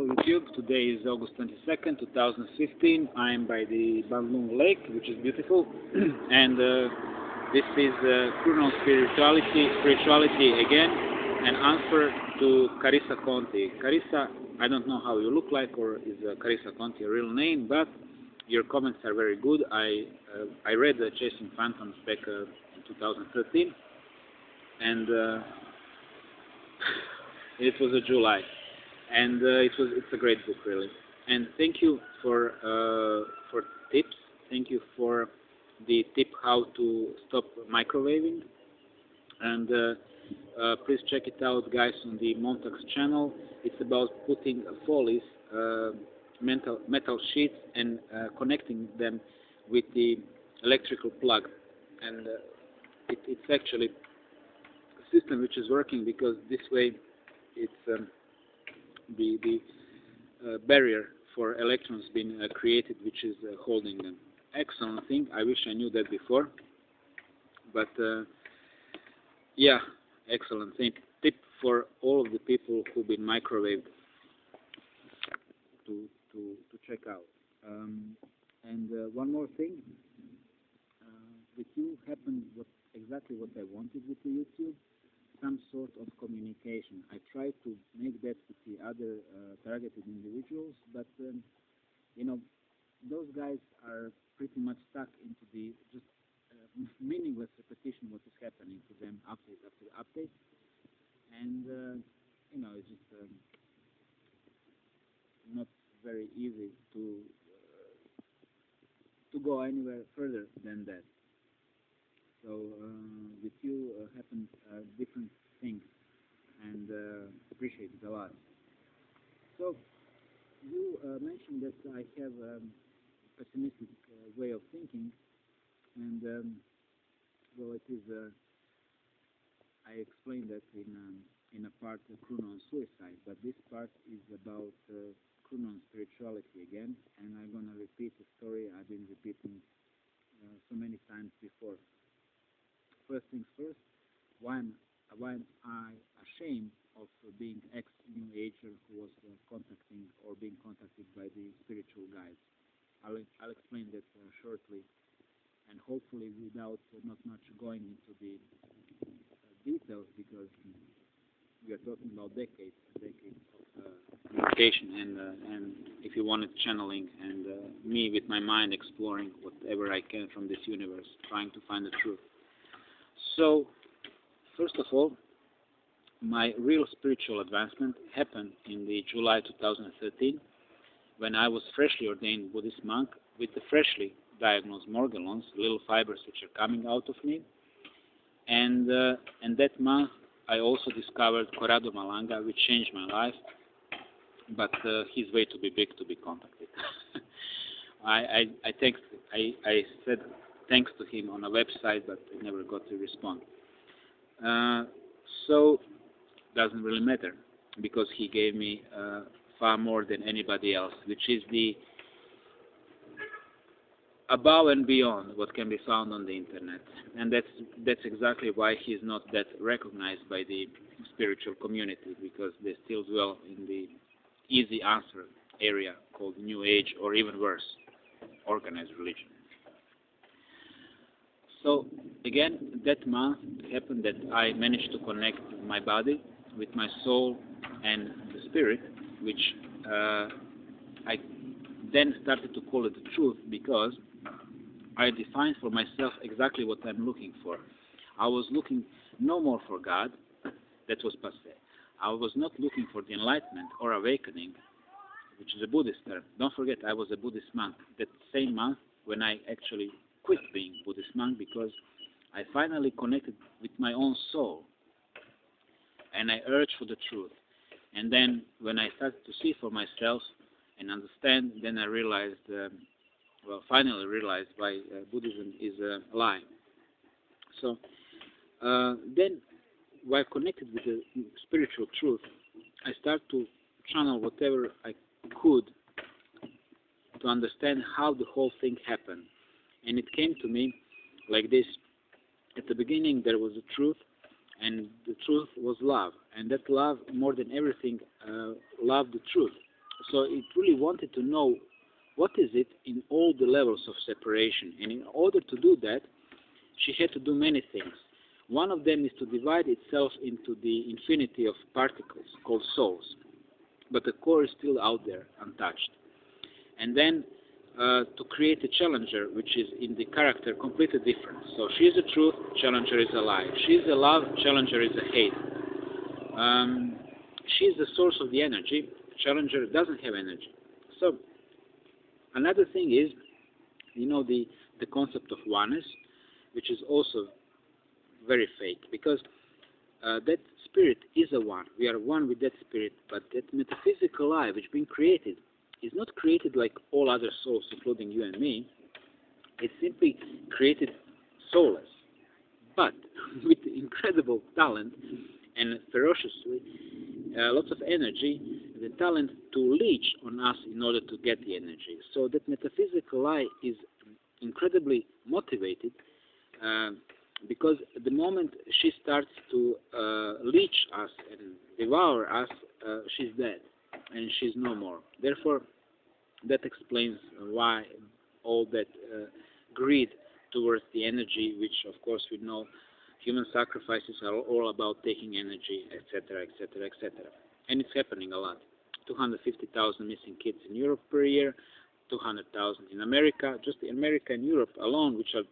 YouTube. Today is August 22nd, 2015. I am by the Bandung Lake, which is beautiful, and this is Kruno spirituality again, an answer to Clarissa Conti. Clarissa, I don't know how you look like, or is Clarissa Conti a real name, but your comments are very good. I read Chasing Phantoms back in 2013, and it was a July. And it's a great book, really. And thank you for tips. Thank you for the tip how to stop microwaving. And please check it out, guys, on the Montax channel. It's about putting folies, metal sheets, and connecting them with the electrical plug. And it's actually a system which is working, because this way it's the barrier for electrons being created, which is holding them. Excellent thing. I wish I knew that before. But yeah, excellent thing. Tip for all of the people who've been microwaved to check out. And one more thing. With you happened exactly what I wanted with the YouTube. Some sort of communication. I try to make that with the other targeted individuals, but you know, those guys are pretty much stuck into the just meaningless repetition what is happening to them update after update, and you know, it's just not very easy to go anywhere further than that. So with you happened different things, and appreciate it a lot. So you mentioned that I have a pessimistic way of thinking, and well, it is. I explained that in a part Kruno on suicide, but this part is about Kruno on spirituality again, and I'm gonna repeat the story I've been repeating so many times before. First things first, why am I ashamed of being ex-New Ager who was contacting or being contacted by the spiritual guides? I'll explain that shortly, and hopefully without not much going into the details, because we are talking about decades of communication, and if you wanted channeling, and me with my mind exploring whatever I can from this universe, trying to find the truth. So, first of all, my real spiritual advancement happened in the July 2013, when I was freshly ordained Buddhist monk with the freshly diagnosed morgellons, little fibers which are coming out of me. And that month, I also discovered Corrado Malanga, which changed my life, but he's way too big to be contacted. I said thanks to him on a website, but I never got to respond. So doesn't really matter, because he gave me far more than anybody else, which is the above and beyond what can be found on the internet, and that's exactly why he is not that recognized by the spiritual community, because they still dwell in the easy answer area called New Age, or even worse, organized religion. So again, that month it happened that I managed to connect my body with my soul and the spirit, which I then started to call it the truth, because I defined for myself exactly what I'm looking for. I was looking no more for God, that was passé. I was not looking for the enlightenment or awakening, which is a Buddhist term. Don't forget, I was a Buddhist monk that same month when I actually quit being Buddhist monk, because I finally connected with my own soul, and I urged for the truth. And then when I started to see for myself and understand, then I realized, finally realized why Buddhism is a lie. So then, while connected with the spiritual truth, I started to channel whatever I could to understand how the whole thing happened. And it came to me like this. At the beginning there was the truth, and the truth was love. And that love, more than everything, loved the truth. So it really wanted to know what is it in all the levels of separation. And in order to do that, she had to do many things. One of them is to divide itself into the infinity of particles called souls. But the core is still out there, untouched. And then to create a challenger, which is in the character completely different. So she is the truth, challenger is a lie. She is a love, challenger is a hate. She is the source of the energy, challenger doesn't have energy. So another thing is, the concept of oneness, which is also very fake, because that spirit is a one. We are one with that spirit, but that metaphysical I, which being created, is not created like all other souls, including you and me. It's simply created soulless, but with incredible talent and ferociously, lots of energy, the talent to leech on us in order to get the energy. So that metaphysical I is incredibly motivated because the moment she starts to leech us and devour us, she's dead and she's no more. Therefore, that explains why all that greed towards the energy, which of course we know human sacrifices are all about taking energy, etc., etc., etc. And it's happening a lot. 250,000 missing kids in Europe per year, 200,000 in America. Just America and Europe alone, which are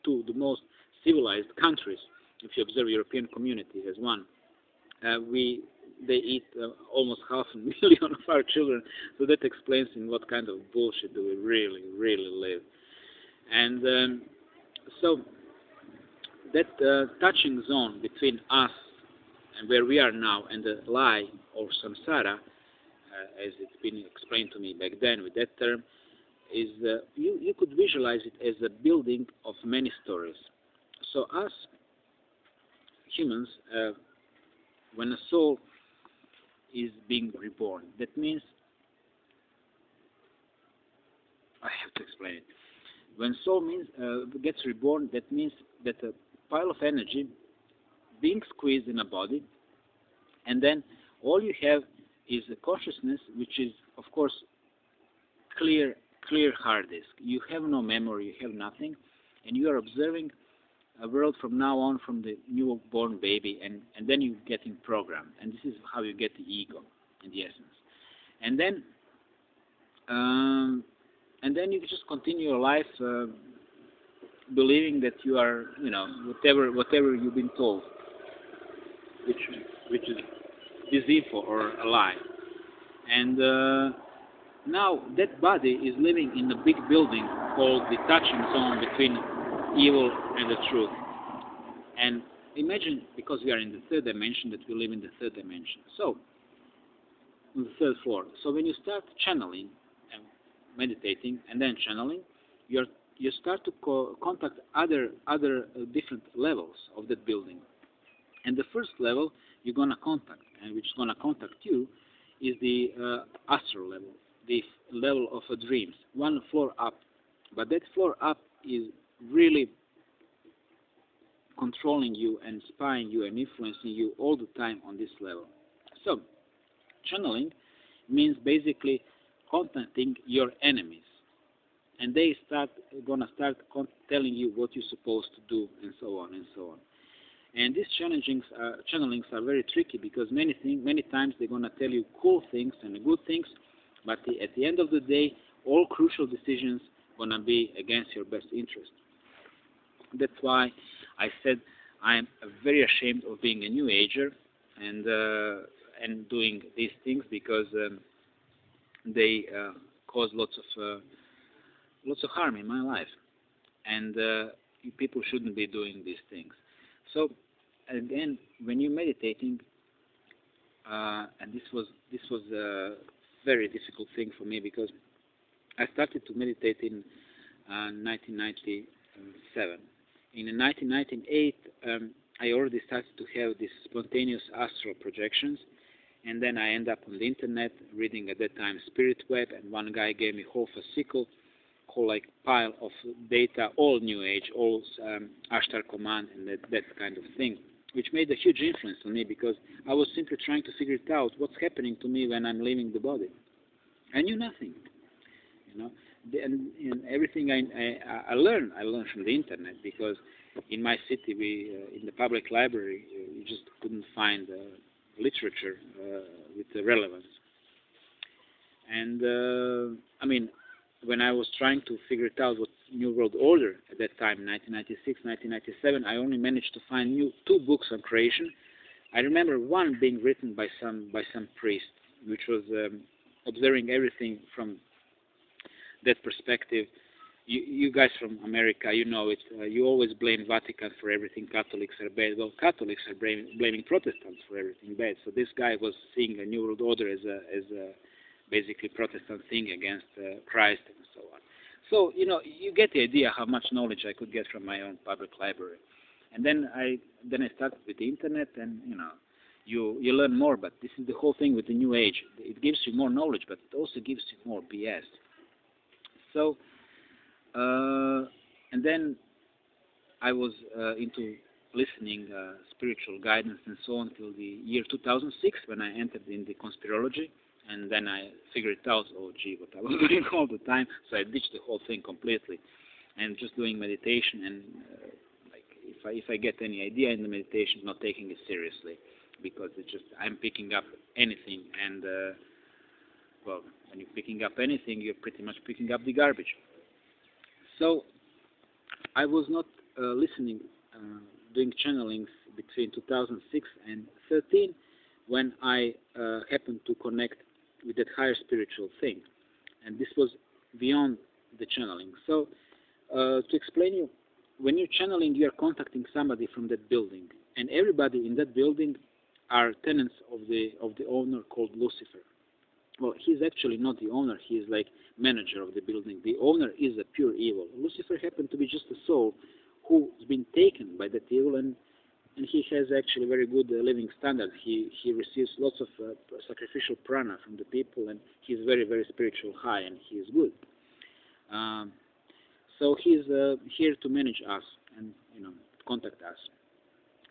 two the most civilized countries. If you observe European community as one, they eat almost 500,000 of our children. So that explains in what kind of bullshit do we really, really live. And so that touching zone between us and where we are now and the lie or samsara, as it's been explained to me back then with that term, is you could visualize it as a building of many stories. So us humans, when a soul is being reborn, that means, I have to explain it. When soul gets reborn, that means that a pile of energy being squeezed in a body, and then all you have is a consciousness, which is, of course, clear hard disk. You have no memory, you have nothing, and you are observing a world from now on from the newborn baby, and then you get in programmed, and this is how you get the ego in the essence. And then you just continue your life believing that you are, whatever you've been told, which is deceitful or a lie. And now that body is living in a big building called the touching zone between evil and the truth. And imagine, because we are in the third dimension, that we live in the third dimension. So, on the third floor. So when you start channeling and meditating and then channeling, you start to contact other different levels of that building. And the first level you're going to contact, and which is going to contact you, is the astral level, the level of dreams, one floor up. But that floor up is really controlling you and spying you and influencing you all the time on this level. So, channeling means basically contacting your enemies, and they gonna start telling you what you're supposed to do, and so on and so on. And these channelings are very tricky, because many times they're gonna tell you cool things and good things, but at the end of the day, all crucial decisions gonna be against your best interest. That's why I said I am very ashamed of being a New Ager and doing these things, because they cause lots of harm in my life, and people shouldn't be doing these things. So again, when you're meditating, and this was a very difficult thing for me, because I started to meditate in 1997. In 1998, I already started to have these spontaneous astral projections, and then I end up on the internet reading at that time Spirit Web, and one guy gave me whole fascicle, whole pile of data, all New Age, all Ashtar Command, and that kind of thing, which made a huge influence on me because I was simply trying to figure it out what's happening to me when I'm leaving the body. I knew nothing, you know. And everything I learned from the internet because in my city, in the public library, you just couldn't find literature with the relevance. And I mean, when I was trying to figure it out what New World Order at that time, 1996, 1997, I only managed to find two books on creation. I remember one being written by some priest, which was observing everything from that perspective. You guys from America, you know it. You always blame Vatican for everything Catholics are bad. Well, Catholics are blaming Protestants for everything bad. So this guy was seeing a New World Order as a basically Protestant thing against Christ and so on. So, you know, you get the idea how much knowledge I could get from my own public library. And then I started with the internet, and, you know, you learn more, but this is the whole thing with the new age. It gives you more knowledge, but it also gives you more BS. So, and then I was into listening spiritual guidance and so on till the year 2006 when I entered in the conspirology. And then I figured out, oh gee, what I was doing all the time. So I ditched the whole thing completely, and just doing meditation. And like, if I get any idea in the meditation, not taking it seriously, because it's just I'm picking up anything. And well, when you're picking up anything, you're pretty much picking up the garbage. So I was not listening, doing channelings between 2006 and 2013 when I happened to connect with that higher spiritual thing, and this was beyond the channeling. So, to explain you, when you're channeling, you are contacting somebody from that building, and everybody in that building are tenants of the owner called Lucifer. Well, he's actually not the owner; he is like manager of the building. The owner is a pure evil. Lucifer happened to be just a soul who's been taken by that evil, and he has actually very good living standard. He receives lots of sacrificial prana from the people, and he's very, very spiritual high, and he is good. So he's here to manage us and, you know, contact us.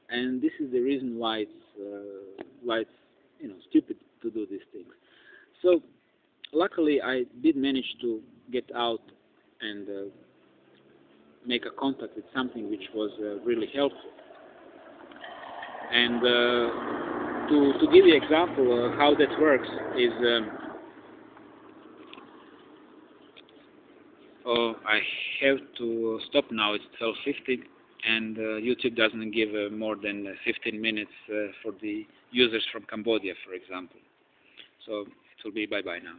And this is the reason why it's you know, stupid to do these things. So luckily I did manage to get out and make a contact with something which was really helpful. And to give you an example how that works is, I have to stop now. It's 12:50, and YouTube doesn't give more than 15 minutes for the users from Cambodia, for example. So it will be bye-bye now.